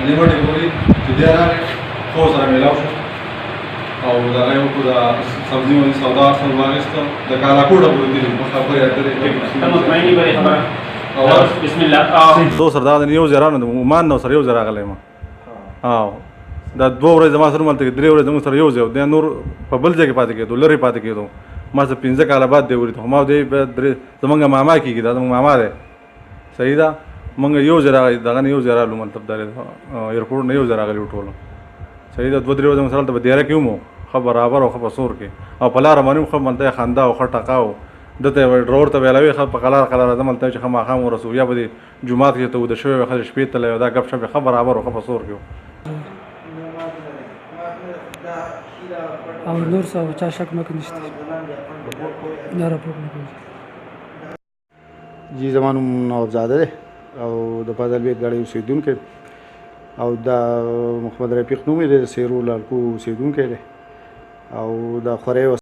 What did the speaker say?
نیمه ډیوري چې دی راغی خو سره میلاو شو او دغه یې وکړو د سبزي مندي سودا سره واخېسته د کالاکوټه پورې تللي خبرې اترې بسم الله دو سره دا یو ځای رانه عمان نه سره یو ځای راغلی یم دا 2 ورځې زما سره هملته 3 ورځې زموږ سره یو ځای و دی نور په بل ځای کې پاتې کېدو لرې پاتې کېدو ما څه 15 کاله بعد دی ولید خو ما دی زمونږ ماما کېږي دا زمونږ ماما دی صحیح ده مونږ یو ځای راغلی دغه نه یو ځای راغلو مطلب دا ایرپورټ نه یو ځای راغلي وو ټولو صحیح ده 2-3 ورځې موږ سره هلته په دیاره کې ومو ښه برابر او ښه په سور کې او په لاره باندې ښه ملته یې خندا او ښه ټقا و دته یې ډرور ته ویلوي ښه په قلار قلار راځم هلته چې ښه ماښام ورسو یا به دې جومات کې ته وده شوی وي ښه شپې تللی دا ګپ شپ یې ښه برابر او ښه په سور کې و او نور څه چا شک مکه نشته نه راپورټ نه کوي جی زما نوم نوابزاده دی او د فاضل بیګ ګاډۍ اوسېدونکی او دا محمد رفیق نوم یې دی د سیرو لالکو اوسېدونکی دی او د خورۍ